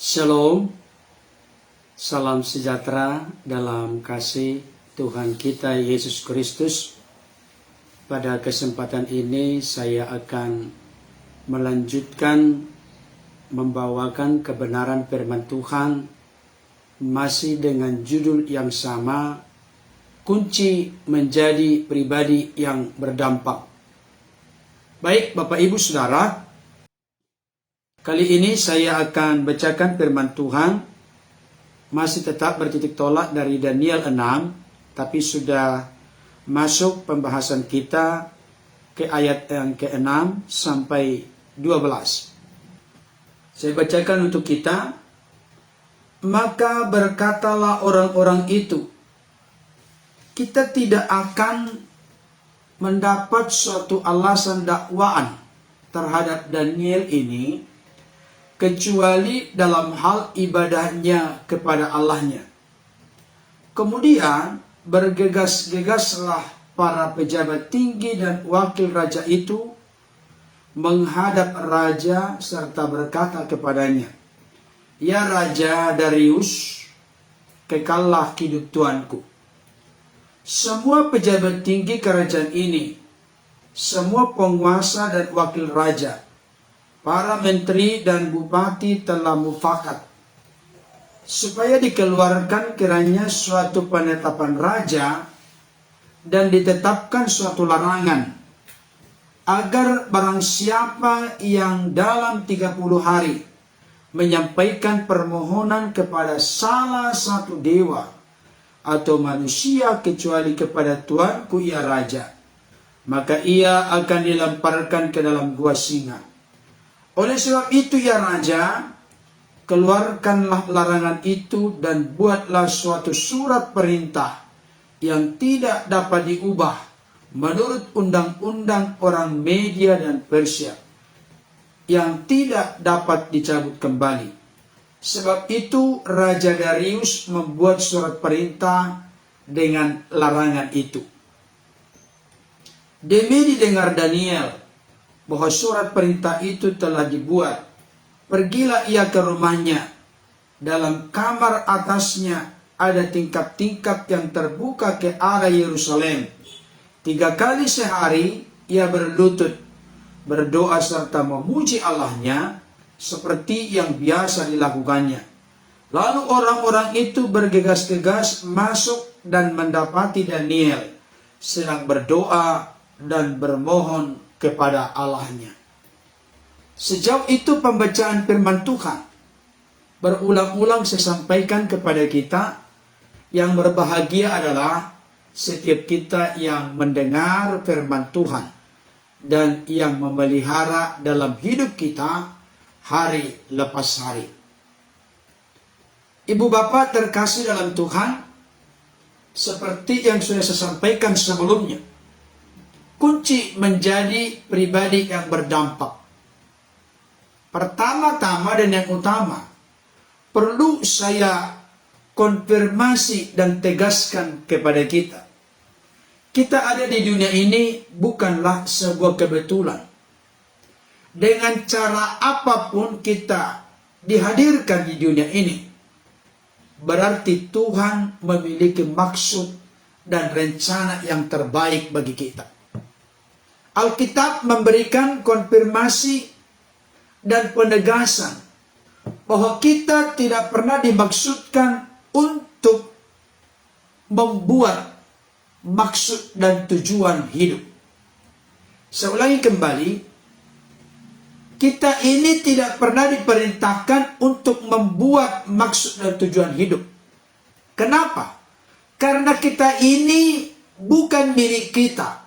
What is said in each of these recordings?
Shalom, salam sejahtera dalam kasih Tuhan kita Yesus Kristus. Pada kesempatan ini saya akan melanjutkan membawakan kebenaran firman Tuhan masih dengan judul yang sama, kunci menjadi pribadi yang berdampak. Baik Bapak Ibu Saudara, kali ini saya akan bacakan firman Tuhan, masih tetap bertitik tolak dari Daniel 6, tapi sudah masuk pembahasan kita ke ayat yang ke-6 sampai 12. Saya bacakan untuk kita. Maka berkatalah orang-orang itu, kita tidak akan mendapat suatu alasan dakwaan terhadap Daniel ini, kecuali dalam hal ibadahnya kepada Allahnya. Kemudian bergegas-gegaslah para pejabat tinggi dan wakil raja itu menghadap raja serta berkata kepadanya, ya Raja Darius, kekallah hidup tuanku. Semua pejabat tinggi kerajaan ini, semua penguasa dan wakil raja, para menteri dan bupati telah mufakat supaya dikeluarkan kiranya suatu penetapan raja dan ditetapkan suatu larangan, agar barang siapa yang dalam 30 hari menyampaikan permohonan kepada salah satu dewa atau manusia kecuali kepada tuanku ia raja, maka ia akan dilemparkan ke dalam gua singa. Oleh sebab itu ya Raja, keluarkanlah larangan itu dan buatlah suatu surat perintah yang tidak dapat diubah menurut undang-undang orang Media dan Persia, yang tidak dapat dicabut kembali. Sebab itu Raja Darius membuat surat perintah dengan larangan itu. Demi didengar Daniel bahwa surat perintah itu telah dibuat, pergilah ia ke rumahnya. Dalam kamar atasnya ada tingkap-tingkap yang terbuka ke arah Yerusalem. 3 kali sehari ia berlutut, berdoa serta memuji Allahnya seperti yang biasa dilakukannya. Lalu orang-orang itu bergegas-gegas masuk dan mendapati Daniel sedang berdoa dan bermohon kepada Allahnya. Sejauh itu pembacaan firman Tuhan. Berulang-ulang saya sampaikan kepada kita, yang berbahagia adalah setiap kita yang mendengar firman Tuhan dan yang memelihara dalam hidup kita hari lepas hari. Ibu bapak terkasih dalam Tuhan, seperti yang sudah saya sampaikan sebelumnya, kunci menjadi pribadi yang berdampak. Pertama-tama dan yang utama, perlu saya konfirmasi dan tegaskan kepada kita. Kita ada di dunia ini bukanlah sebuah kebetulan. Dengan cara apapun kita dihadirkan di dunia ini, berarti Tuhan memiliki maksud dan rencana yang terbaik bagi kita. Alkitab memberikan konfirmasi dan penegasan bahwa kita tidak pernah dimaksudkan untuk membuat maksud dan tujuan hidup. Saya ulangi kembali, kita ini tidak pernah diperintahkan untuk membuat maksud dan tujuan hidup. Kenapa? Karena kita ini bukan milik kita,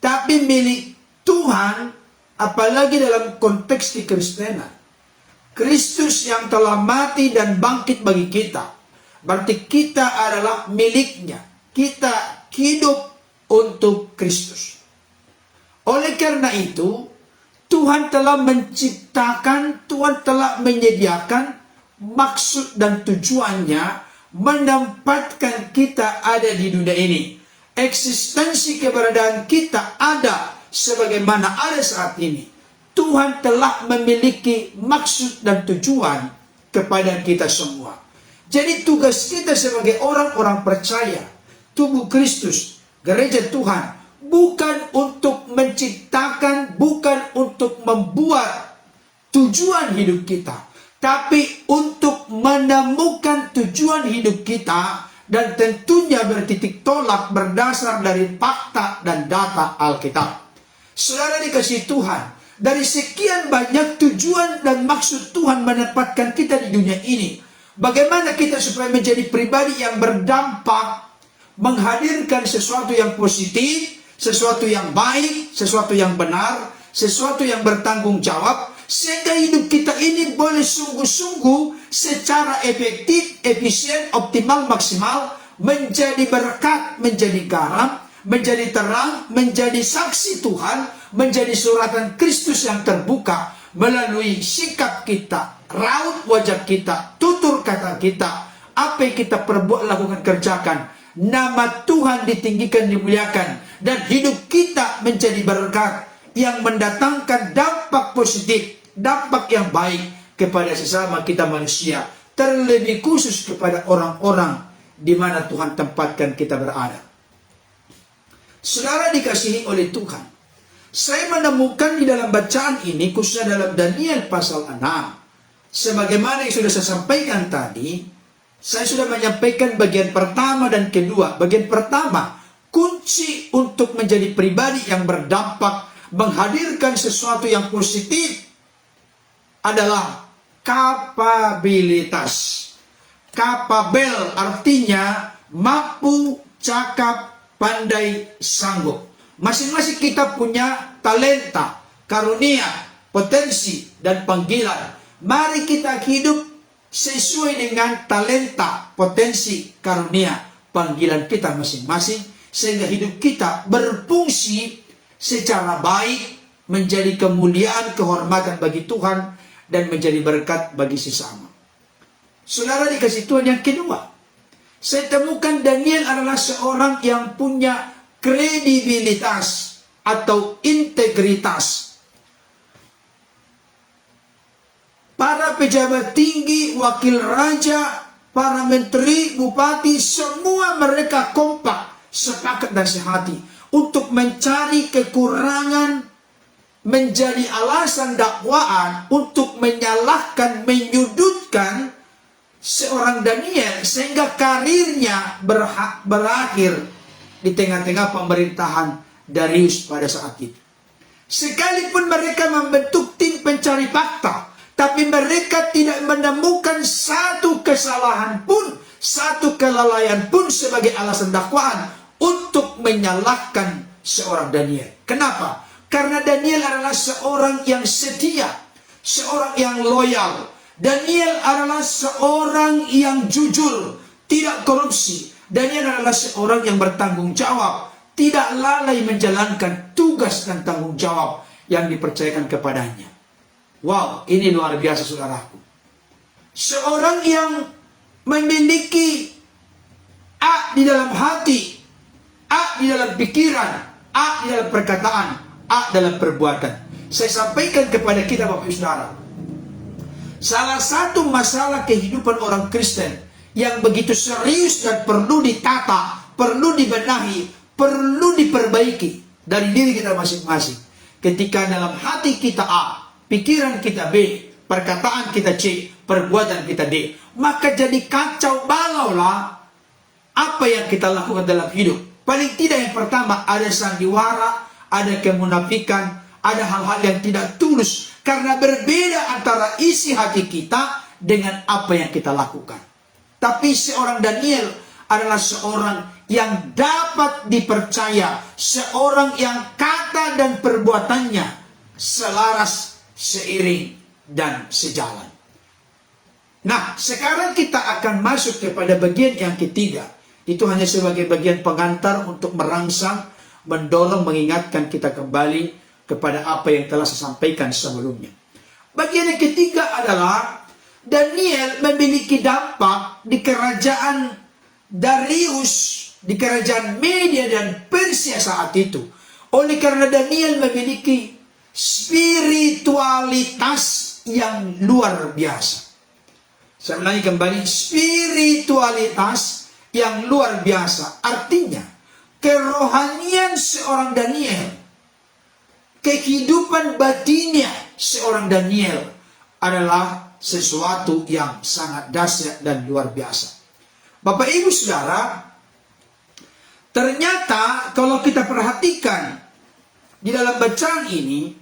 tapi milik Tuhan, apalagi dalam konteks kekristenan. Kristus yang telah mati dan bangkit bagi kita, berarti kita adalah miliknya. Kita hidup untuk Kristus. Oleh karena itu, Tuhan telah menciptakan, Tuhan telah menyediakan maksud dan tujuannya menempatkan kita ada di dunia ini. Eksistensi keberadaan kita ada sebagaimana ada saat ini. Tuhan telah memiliki maksud dan tujuan kepada kita semua. Jadi tugas kita sebagai orang-orang percaya, tubuh Kristus, gereja Tuhan, bukan untuk menciptakan, bukan untuk membuat tujuan hidup kita, tapi untuk menemukan tujuan hidup kita, dan tentunya bertitik tolak berdasar dari fakta dan data Alkitab. Saudara dikasihi Tuhan, dari sekian banyak tujuan dan maksud Tuhan menempatkan kita di dunia ini, bagaimana kita supaya menjadi pribadi yang berdampak, menghadirkan sesuatu yang positif, sesuatu yang baik, sesuatu yang benar, sesuatu yang bertanggung jawab, sehingga hidup kita ini boleh sungguh-sungguh secara efektif, efisien, optimal, maksimal, menjadi berkat, menjadi garam, menjadi terang, menjadi saksi Tuhan, menjadi suratan Kristus yang terbuka melalui sikap kita, raut wajah kita, tutur kata kita, apa yang kita perbuat, lakukan, kerjakan. Nama Tuhan ditinggikan, dimuliakan, dan hidup kita menjadi berkat yang mendatangkan dampak positif, dampak yang baik kepada sesama kita manusia, terlebih khusus kepada orang-orang di mana Tuhan tempatkan kita berada. Saudara dikasihi oleh Tuhan, saya menemukan di dalam bacaan ini, khususnya dalam Daniel pasal 6, sebagaimana yang sudah saya sampaikan tadi, saya sudah menyampaikan bagian pertama dan kedua. Bagian pertama, kunci untuk menjadi pribadi yang berdampak, menghadirkan sesuatu yang positif adalah kapabilitas. Kapabel artinya mampu, cakap, pandai, sanggup. Masing-masing kita punya talenta, karunia, potensi, dan panggilan. Mari kita hidup sesuai dengan talenta, potensi, karunia, panggilan kita masing-masing, sehingga hidup kita berfungsi secara baik, menjadi kemuliaan, kehormatan bagi Tuhan, dan menjadi berkat bagi sesama. Saudara dikasih Tuhan, yang kedua, saya temukan Daniel adalah seorang yang punya kredibilitas atau integritas. Para pejabat tinggi, wakil raja, para menteri, bupati, semua mereka kompak, sepakat dan sehati untuk mencari kekurangan, menjadi alasan dakwaan untuk menyalahkan, menyudutkan seorang Daniel, sehingga karirnya berakhir di tengah-tengah pemerintahan Darius pada saat itu. Sekalipun mereka membentuk tim pencari fakta, tapi mereka tidak menemukan satu kesalahan pun, satu kelalaian pun sebagai alasan dakwaan untuk menyalahkan seorang Daniel. Kenapa? Karena Daniel adalah seorang yang setia, seorang yang loyal. Daniel adalah seorang yang jujur, tidak korupsi. Daniel adalah seorang yang bertanggung jawab, tidak lalai menjalankan tugas dan tanggung jawab yang dipercayakan kepadanya. Wow, ini luar biasa saudaraku. Seorang yang memiliki A di dalam hati, A di dalam pikiran, A di dalam perkataan, A dalam perbuatan. Saya sampaikan kepada kita Bapak Ibu Saudara, salah satu masalah kehidupan orang Kristen yang begitu serius dan perlu ditata, perlu dibenahi, perlu diperbaiki dari diri kita masing-masing. Ketika dalam hati kita A, pikiran kita B, perkataan kita C, perbuatan kita D, maka jadi kacau balau lah apa yang kita lakukan dalam hidup. Paling tidak yang pertama ada sandiwara, ada kemunafikan, ada hal-hal yang tidak tulus, karena berbeda antara isi hati kita dengan apa yang kita lakukan. Tapi seorang Daniel adalah seorang yang dapat dipercaya, seorang yang kata dan perbuatannya selaras, seiring, dan sejalan. Nah, sekarang kita akan masuk kepada bagian yang ketiga. Itu hanya sebagai bagian pengantar untuk merangsang, mendorong, mengingatkan kita kembali kepada apa yang telah saya sampaikan sebelumnya. Bagian yang ketiga adalah Daniel memiliki dampak di kerajaan Darius, di kerajaan Media dan Persia saat itu. Oleh karena Daniel memiliki spiritualitas yang luar biasa. Saya ulangi kembali, spiritualitas yang luar biasa. Artinya, kerohanian seorang Daniel, kehidupan batinnya seorang Daniel adalah sesuatu yang sangat dahsyat dan luar biasa. Bapak Ibu Saudara, ternyata kalau kita perhatikan di dalam bacaan ini,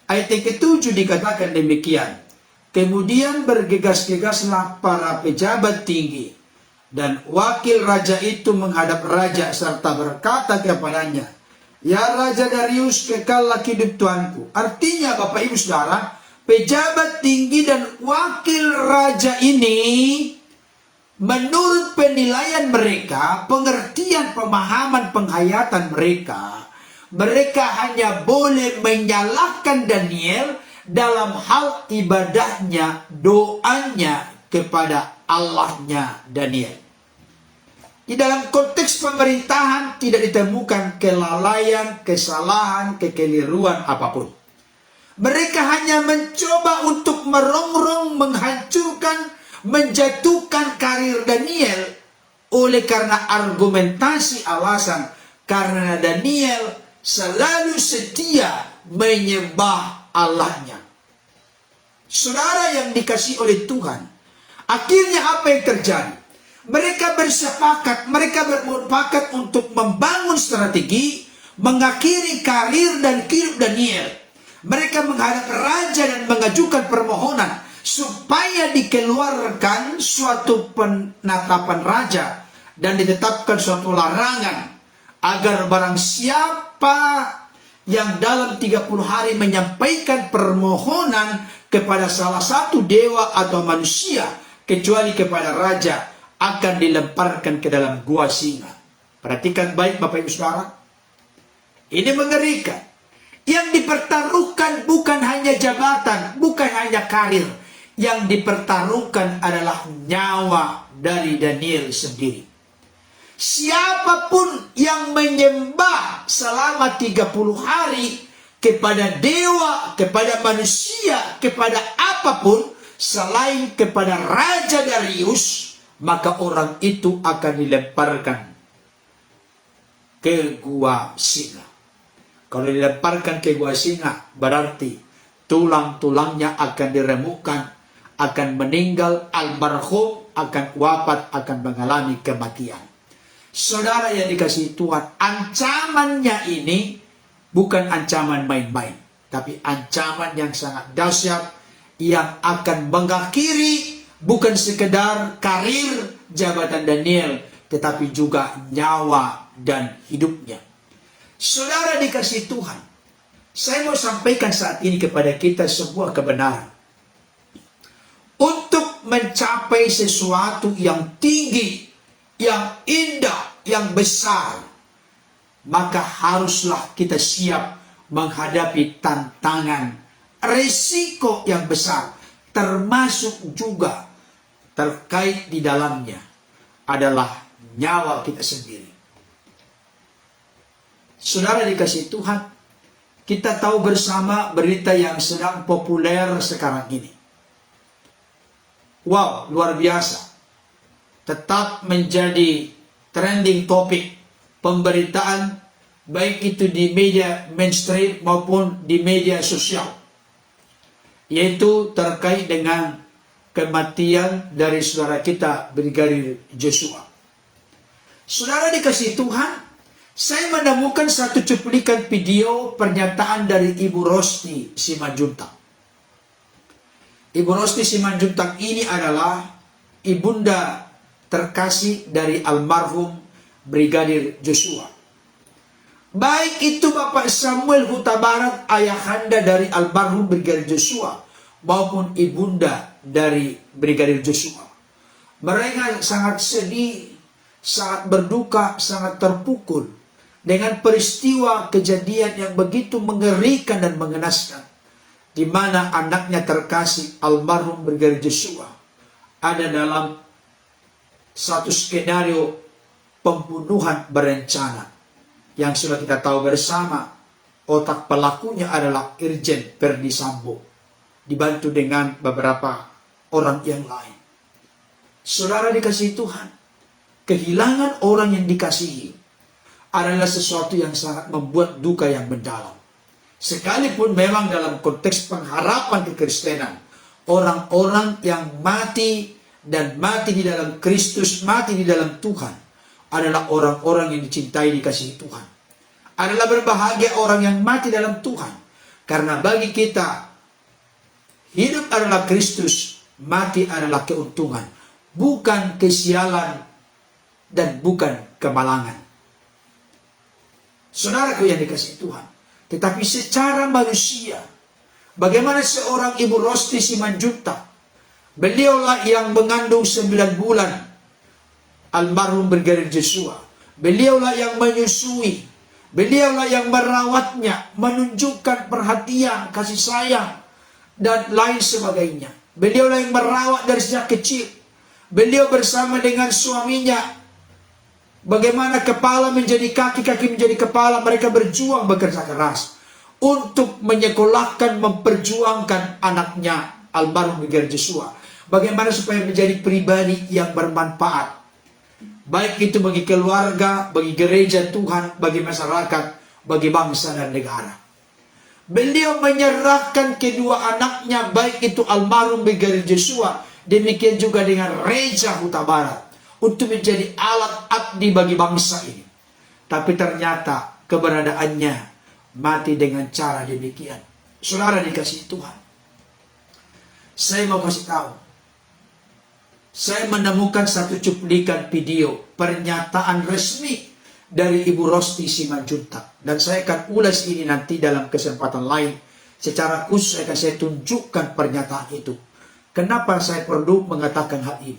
ayat yang ke-7 dikatakan demikian. Kemudian bergegas-gegaslah para pejabat tinggi dan wakil raja itu menghadap raja serta berkata kepadanya, "Ya Raja Darius, kekallah hidup Tuanku." Artinya Bapak Ibu Saudara, pejabat tinggi dan wakil raja ini, menurut penilaian mereka, pengertian, pemahaman, penghayatan mereka hanya boleh menyalahkan Daniel dalam hal ibadahnya, doanya kepada Allahnya Daniel. Di dalam konteks pemerintahan tidak ditemukan kelalaian, kesalahan, kekeliruan apapun. Mereka hanya mencoba untuk merongrong, menghancurkan, menjatuhkan karir Daniel oleh karena argumentasi alasan karena Daniel selalu setia menyembah Allahnya. Saudara yang dikasihi oleh Tuhan, akhirnya apa yang terjadi? Mereka bersepakat untuk membangun strategi mengakhiri karir dan hidup Daniel. Mereka menghadap raja dan mengajukan permohonan supaya dikeluarkan suatu penetapan raja dan ditetapkan suatu larangan agar barang siapa yang dalam 30 hari menyampaikan permohonan kepada salah satu dewa atau manusia kecuali kepada raja akan dilemparkan ke dalam gua singa. Perhatikan baik Bapak Ibu Saudara, ini mengerikan. Yang dipertaruhkan bukan hanya jabatan, bukan hanya karir. Yang dipertaruhkan adalah nyawa dari Daniel sendiri. Siapapun yang menyembah selama 30 hari kepada dewa, kepada manusia, kepada apapun selain kepada Raja Darius, maka orang itu akan dilemparkan ke gua singa. Kalau dilemparkan ke gua singa, berarti tulang-tulangnya akan diremukkan, akan meninggal, almarhum akan wafat, akan mengalami kematian. Saudara yang dikasihi Tuhan, ancamannya ini bukan ancaman main-main, tapi ancaman yang sangat dahsyat yang akan mengakhiri bukan sekedar karir jabatan Daniel, tetapi juga nyawa dan hidupnya. Saudara dikasihi Tuhan, saya mau sampaikan saat ini kepada kita sebuah kebenaran. Untuk mencapai sesuatu yang tinggi, yang indah, yang besar, maka haruslah kita siap menghadapi tantangan, resiko yang besar, termasuk juga terkait di dalamnya adalah nyawa kita sendiri. Saudara dikasihi Tuhan, kita tahu bersama berita yang sedang populer sekarang ini. Wow, luar biasa. Tetap menjadi trending topik pemberitaan, baik itu di media mainstream maupun di media sosial. Yaitu terkait dengan kematian dari saudara kita, Brigadir Joshua. Saudara dikasihi Tuhan, saya menemukan satu cuplikan video pernyataan dari Ibu Rosti Simanjuntak. Ibu Rosti Simanjuntak ini adalah ibunda terkasih dari almarhum Brigadir Joshua. Baik itu Bapak Samuel Huta Barat, ayahanda dari almarhum Brigadir Joshua, maupun ibunda dari Brigadir Joshua. Mereka sangat sedih, sangat berduka, sangat terpukul dengan peristiwa kejadian yang begitu mengerikan dan mengenaskan, di mana anaknya terkasih almarhum Brigadir Joshua ada dalam satu skenario pembunuhan berencana yang sudah kita tahu bersama. Otak pelakunya adalah Irjen Verdi Sambo, dibantu dengan beberapa orang yang lain. Saudara dikasihi Tuhan, kehilangan orang yang dikasihi adalah sesuatu yang sangat membuat duka yang mendalam. Sekalipun memang dalam konteks pengharapan kekristenan, orang-orang yang mati dan mati di dalam Kristus, mati di dalam Tuhan, adalah orang-orang yang dicintai, dikasihi Tuhan. Adalah berbahagia orang yang mati dalam Tuhan. Karena bagi kita, hidup adalah Kristus, mati adalah keuntungan. Bukan kesialan dan bukan kemalangan. Saudaraku yang dikasihi Tuhan, tetapi secara manusia, bagaimana seorang Ibu Rosti Simanjuntak, beliaulah yang mengandung 9 bulan almarhum Brigadir Joshua. Beliaulah yang menyusui, beliaulah yang merawatnya, menunjukkan perhatian, kasih sayang, dan lain sebagainya. Beliaulah yang merawat dari sejak kecil. Beliau bersama dengan suaminya, bagaimana kepala menjadi kaki, kaki menjadi kepala, mereka berjuang, bekerja keras untuk menyekolahkan, memperjuangkan anaknya almarhum Brigadir Joshua. Bagaimana supaya menjadi pribadi yang bermanfaat, baik itu bagi keluarga, bagi gereja Tuhan, bagi masyarakat, bagi bangsa dan negara. Beliau menyerahkan kedua anaknya, baik itu almarhum Brigadir Joshua, demikian juga dengan Reza Huta Barat, untuk menjadi alat abdi bagi bangsa ini. Tapi ternyata keberadaannya mati dengan cara demikian. Saudara dikasihi Tuhan, saya mau kasih tahu, saya menemukan satu cuplikan video pernyataan resmi dari Ibu Rosti Simanjuntak, dan saya akan ulas ini nanti dalam kesempatan lain. Secara khusus akan saya tunjukkan pernyataan itu. Kenapa saya perlu mengatakan hal ini?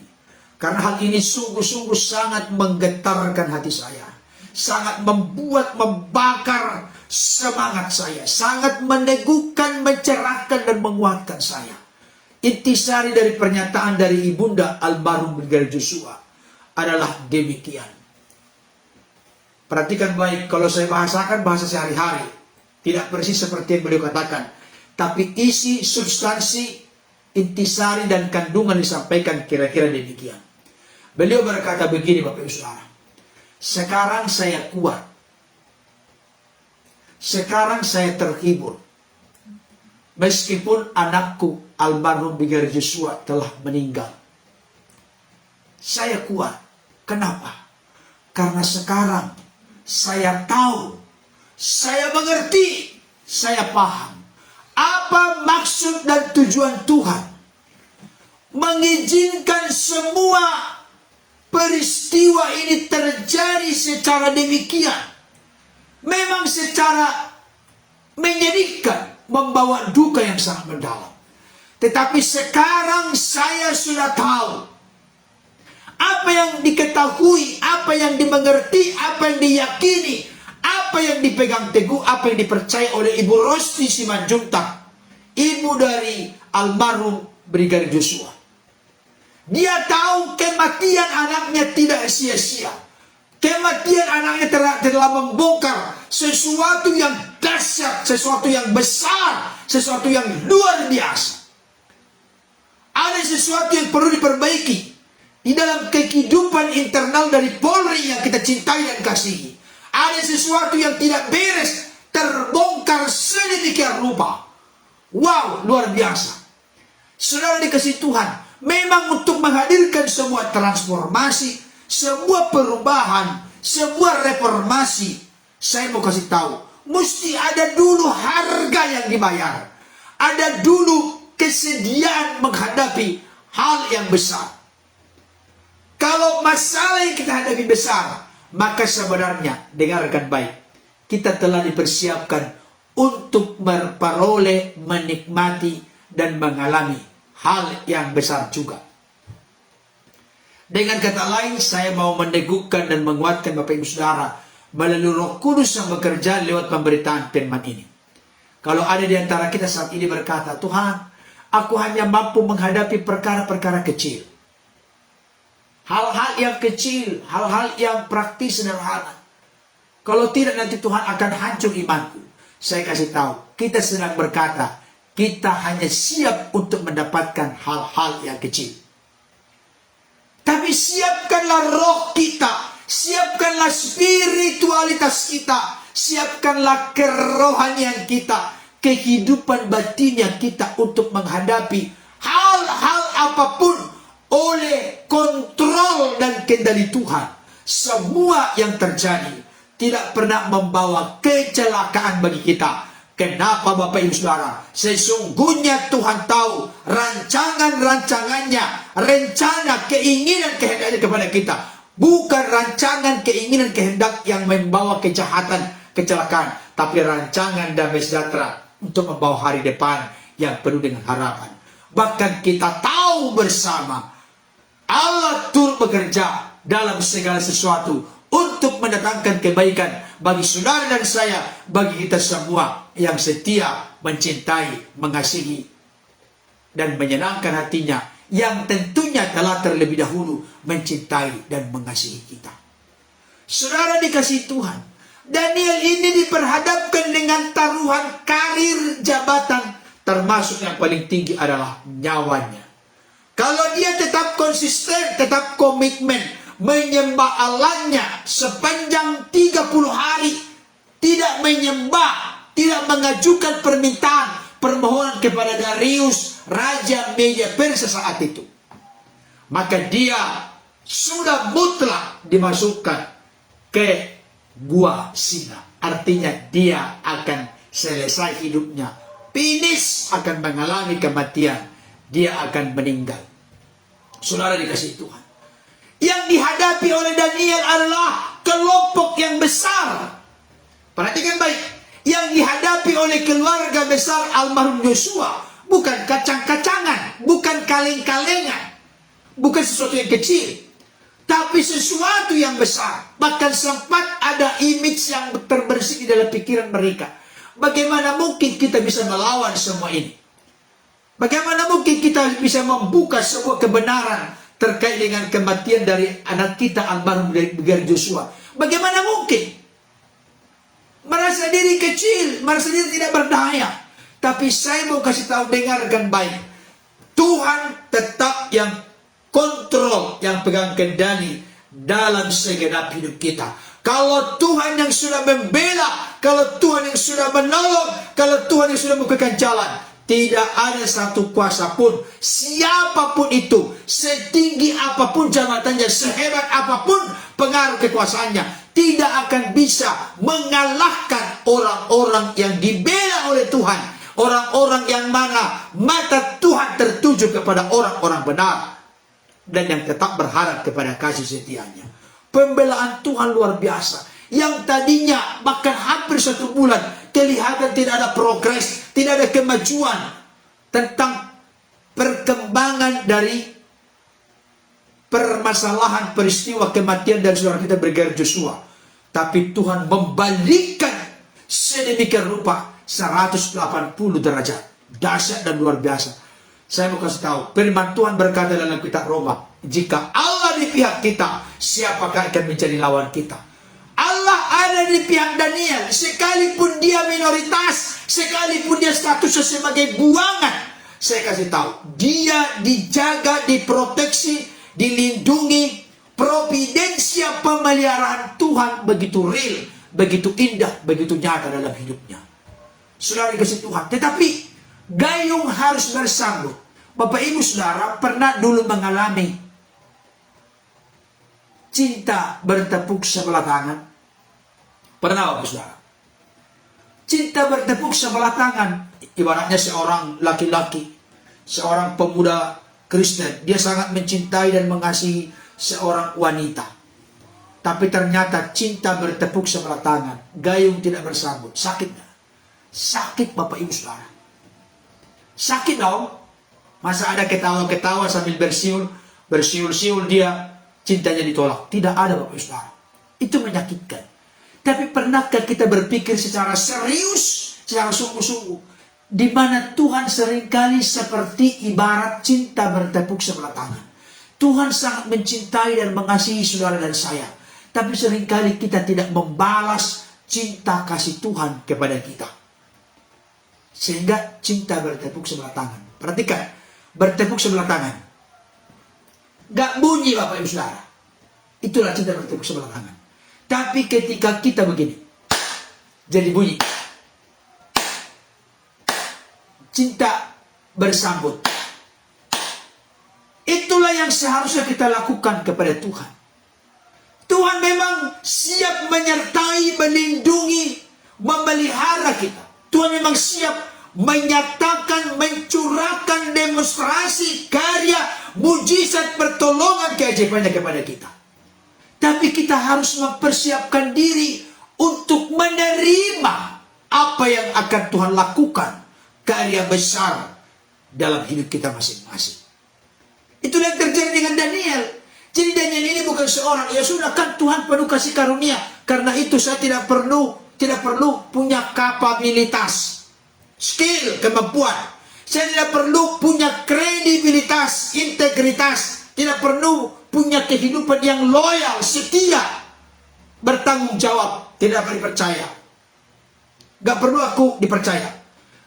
Karena hal ini sungguh-sungguh sangat menggetarkan hati saya, sangat membuat, membakar semangat saya, sangat meneguhkan, mencerahkan, dan menguatkan saya. Intisari dari pernyataan dari ibunda almarhum Brigadir Joshua adalah demikian. Perhatikan baik, kalau saya bahasakan bahasa sehari-hari, tidak persis seperti yang beliau katakan, tapi isi, substansi, intisari dan kandungan disampaikan kira-kira demikian. Beliau berkata begini, Bapak Ibu Saudara, sekarang saya kuat, sekarang saya terhibur, meskipun anakku almarhum Brigadir Joshua telah meninggal. Saya kuat. Kenapa? Karena sekarang saya tahu, saya mengerti, saya paham apa maksud dan tujuan Tuhan mengizinkan semua peristiwa ini terjadi secara demikian. Memang secara menyedihkan, membawa duka yang sangat mendalam. Tetapi sekarang saya sudah tahu apa yang diketahui, apa yang dimengerti, apa yang diyakini, apa yang dipegang teguh, apa yang dipercaya oleh Ibu Rosti Simanjuntak, ibu dari almarhum Brigadir Joshua. Dia tahu kematian anaknya tidak sia-sia. Kematian anaknya telah membongkar sesuatu yang dahsyat, sesuatu yang besar, sesuatu yang luar biasa. Ada sesuatu yang perlu diperbaiki di dalam kehidupan internal dari Polri yang kita cintai dan kasihi. Ada sesuatu yang tidak beres, terbongkar sedemikian rupa. Wow, luar biasa. Saudara dikasihi Tuhan, memang untuk menghadirkan sebuah transformasi, sebuah perubahan, sebuah reformasi, saya mau kasih tahu, mesti ada dulu harga yang dibayar. Ada dulu kesediaan menghadapi hal yang besar. Kalau masalah yang kita hadapi besar, maka sebenarnya, dengarkan baik, kita telah dipersiapkan untuk memperoleh, menikmati, dan mengalami hal yang besar juga. Dengan kata lain, saya mau meneguhkan dan menguatkan Bapak Ibu Saudara melalui Roh Kudus yang bekerja lewat pemberitaan firman ini. Kalau ada di antara kita saat ini berkata, Tuhan, aku hanya mampu menghadapi perkara-perkara kecil. Hal-hal yang kecil, hal-hal yang praktis sederhana. Kalau tidak nanti Tuhan akan hancur imanku. Saya kasih tahu, kita sedang berkata, kita hanya siap untuk mendapatkan hal-hal yang kecil. Tapi siapkanlah roh kita, siapkanlah spiritualitas kita, siapkanlah kerohanian kita, kehidupan batinnya kita untuk menghadapi hal-hal apapun oleh kontrol dan kendali Tuhan. Semua yang terjadi tidak pernah membawa kecelakaan bagi kita. Kenapa Bapak Ibu Saudara? Sesungguhnya Tuhan tahu rancangan-rancangannya, rencana, keinginan, kehendaknya kepada kita. Bukan rancangan, keinginan, kehendak yang membawa kejahatan, kecelakaan. Tapi rancangan damai sejahtera untuk membawa hari depan yang penuh dengan harapan. Bahkan kita tahu bersama Allah turut bekerja dalam segala sesuatu untuk mendatangkan kebaikan bagi saudara dan saya, bagi kita semua yang setia, mencintai, mengasihi, dan menyenangkan hatinya, yang tentunya telah terlebih dahulu mencintai dan mengasihi kita. Saudara dikasihi Tuhan, Daniel ini diperhadapkan dengan taruhan karir jabatan, termasuk yang paling tinggi adalah nyawanya. Kalau dia tetap konsisten, tetap komitmen, menyembah Allahnya sepanjang 30 hari, tidak menyembah, tidak mengajukan permintaan, permohonan kepada Darius, Raja Media Persia saat itu, maka dia sudah mutlak dimasukkan ke gua Sina. Artinya dia akan selesai hidupnya, finish, akan mengalami kematian, dia akan meninggal. Saudara dikasihi Tuhan, yang dihadapi oleh Daniel adalah kelompok yang besar. Perhatikan baik, yang dihadapi oleh keluarga besar almarhum Yosua bukan kacang-kacangan, bukan kaleng-kalengan, bukan sesuatu yang kecil, tapi sesuatu yang besar. Bahkan sempat ada image yang terbersih di dalam pikiran mereka. Bagaimana mungkin kita bisa melawan semua ini? Bagaimana mungkin kita bisa membuka sebuah kebenaran terkait dengan kematian dari anak kita almarhum Brigadir Joshua? Bagaimana mungkin? Merasa diri kecil, merasa diri tidak berdaya. Tapi saya mau kasih tahu, dengarkan baik. Tuhan tetap yang kontrol, yang pegang kendali dalam segenap hidup kita. Kalau Tuhan yang sudah membela, kalau Tuhan yang sudah menolong, kalau Tuhan yang sudah membukakan jalan, tidak ada satu kuasa pun, siapapun itu, setinggi apapun jabatannya, sehebat apapun pengaruh kekuasaannya, tidak akan bisa mengalahkan orang-orang yang dibela oleh Tuhan. Orang-orang yang mana mata Tuhan tertuju kepada orang-orang benar, dan yang tetap berharap kepada kasih setianya. Pembelaan Tuhan luar biasa. Yang tadinya bahkan hampir 1 bulan kelihatan tidak ada progres, tidak ada kemajuan tentang perkembangan dari permasalahan peristiwa kematian dari saudara kita Brigadir Joshua. Tapi Tuhan membalikkan sedemikian rupa 180 derajat. Dahsyat dan luar biasa. Saya mau kasih tahu, firman Tuhan berkata dalam kitab Roma, jika Allah di pihak kita, siapakah akan menjadi lawan kita? Allah ada di pihak Daniel, sekalipun dia minoritas, sekalipun dia statusnya sebagai buangan. Saya kasih tahu, dia dijaga, diproteksi, dilindungi. Providensia pemeliharaan Tuhan begitu real, begitu indah, begitu nyata dalam hidupnya. Saudara dikasih Tuhan, tetapi gayung harus bersambut. Bapak Ibu Saudara pernah dulu mengalami cinta bertepuk sebelah tangan? Pernah Bapak Saudara? Cinta bertepuk sebelah tangan, ibaratnya seorang laki-laki, seorang pemuda Kristen, dia sangat mencintai dan mengasihi seorang wanita. Tapi ternyata cinta bertepuk sebelah tangan, gayung tidak bersambut. Sakit gak? Sakit Bapak Ibu Saudara. Sakit dong. Masa ada ketawa-ketawa sambil bersiul-siul dia, cintanya ditolak. Tidak ada Bapak Ibu Saudara. Itu menyakitkan. Tapi pernahkah kita berpikir secara serius, secara sungguh-sungguh, di mana Tuhan seringkali seperti ibarat cinta bertepuk sebelah tangan. Tuhan sangat mencintai dan mengasihi saudara dan saya. Tapi seringkali kita tidak membalas cinta kasih Tuhan kepada kita. Sehingga cinta bertepuk sebelah tangan. Perhatikan, bertepuk sebelah tangan. Gak bunyi Bapak Ibu Saudara. Itulah cinta bertepuk sebelah tangan. Tapi ketika kita begini, jadi bunyi. Cinta bersambut. Itulah yang seharusnya kita lakukan kepada Tuhan. Tuhan memang siap menyertai, melindungi, memelihara kita. Tuhan memang siap menyatakan, mencurahkan demonstrasi, karya, mujizat, pertolongan, keajaibannya kepada kita. Tapi kita harus mempersiapkan diri untuk menerima apa yang akan Tuhan lakukan, karya besar dalam hidup kita masing-masing. Itulah yang terjadi dengan Daniel. Jadi Daniel ini bukan seorang, ya sudah kan Tuhan penuh kasih karunia, karena itu saya tidak perlu punya kapabilitas, skill, kemampuan. Saya tidak perlu punya kredibilitas, integritas, tidak perlu punya kehidupan yang loyal, setia, bertanggung jawab, tidak perlu dipercaya. Gak perlu aku dipercaya.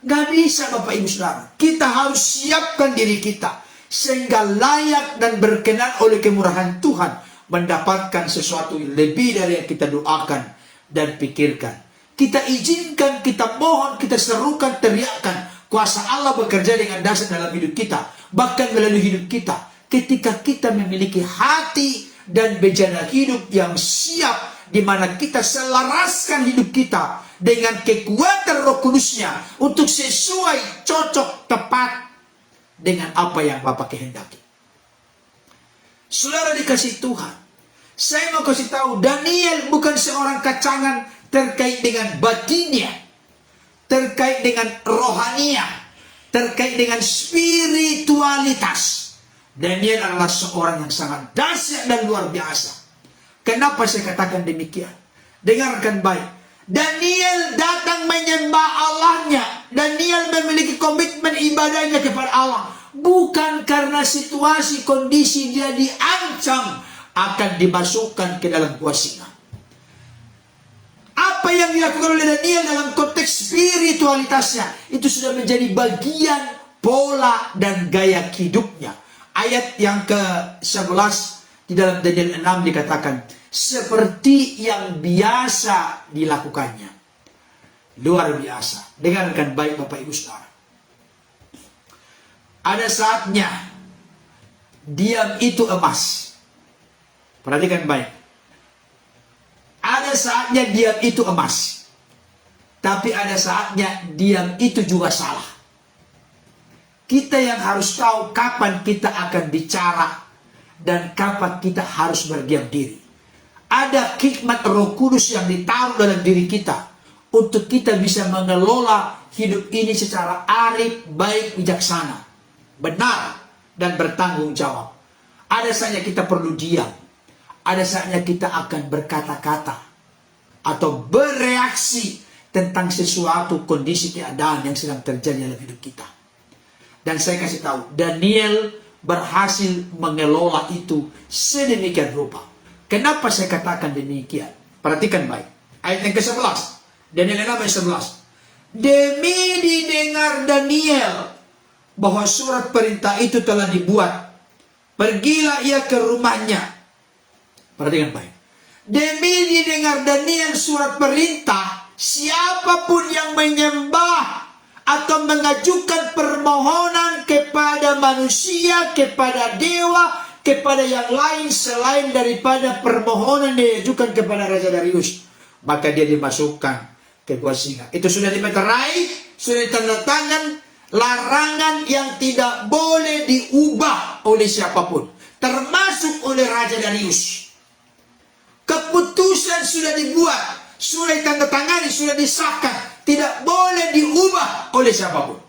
Gak bisa Bapak Ibu Saudara. Kita harus siapkan diri kita sehingga layak dan berkenan oleh kemurahan Tuhan mendapatkan sesuatu yang lebih dari yang kita doakan dan pikirkan. Kita izinkan, kita mohon, kita serukan, teriakkan kuasa Allah bekerja dengan dahsyat dalam hidup kita, bahkan melalui hidup kita. Ketika kita memiliki hati dan bejana hidup yang siap, di mana kita selaraskan hidup kita dengan kekuatan Roh Kudusnya untuk sesuai, cocok, tepat dengan apa yang Bapak kehendaki. Saudara dikasih Tuhan, saya mau kasih tahu, Daniel bukan seorang kacangan terkait dengan batinnya, terkait dengan rohania, terkait dengan spiritualitas. Daniel adalah seorang yang sangat dahsyat dan luar biasa. Kenapa saya katakan demikian? Dengarkan baik. Daniel datang menyembah Allahnya. Daniel memiliki komitmen ibadahnya kepada Allah. Bukan karena situasi, kondisi dia diancam akan dimasukkan ke dalam gua singa. Apa yang dilakukan oleh Daniel dalam konteks spiritualitasnya, itu sudah menjadi bagian pola dan gaya hidupnya. Ayat yang ke-11 di dalam Daniel 6 dikatakan, seperti yang biasa dilakukannya. Luar biasa. Dengarkan baik Bapak Ibu Saudara. Ada saatnya diam itu emas. Perhatikan baik. Ada saatnya diam itu emas. Tapi ada saatnya diam itu juga salah. Kita yang harus tahu kapan kita akan bicara dan kapan kita harus berdiam diri. Ada hikmat Roh Kudus yang ditaruh dalam diri kita untuk kita bisa mengelola hidup ini secara arif, baik, bijaksana, benar, dan bertanggung jawab. Ada saatnya kita perlu diam. Ada saatnya kita akan berkata-kata atau bereaksi tentang sesuatu kondisi keadaan yang sedang terjadi dalam hidup kita. Dan saya kasih tahu, Daniel berhasil mengelola itu sedemikian rupa. Kenapa saya katakan demikian? Perhatikan baik. Ayat yang ke-11. Daniel 6 ayat 11. Demi didengar Daniel bahwa surat perintah itu telah dibuat, pergilah ia ke rumahnya. Perhatikan baik. Demi didengar Daniel surat perintah, siapapun yang menyembah atau mengajukan permohonan kepada manusia, kepada dewa, kepada yang lain selain daripada permohonan diajukan kepada Raja Darius, maka dia dimasukkan ke gua singa. Itu sudah dimeterai, sudah ditandatangan, larangan yang tidak boleh diubah oleh siapapun, termasuk oleh Raja Darius. Keputusan sudah dibuat, sudah ditandatangani, sudah disahkan, tidak boleh diubah oleh siapapun.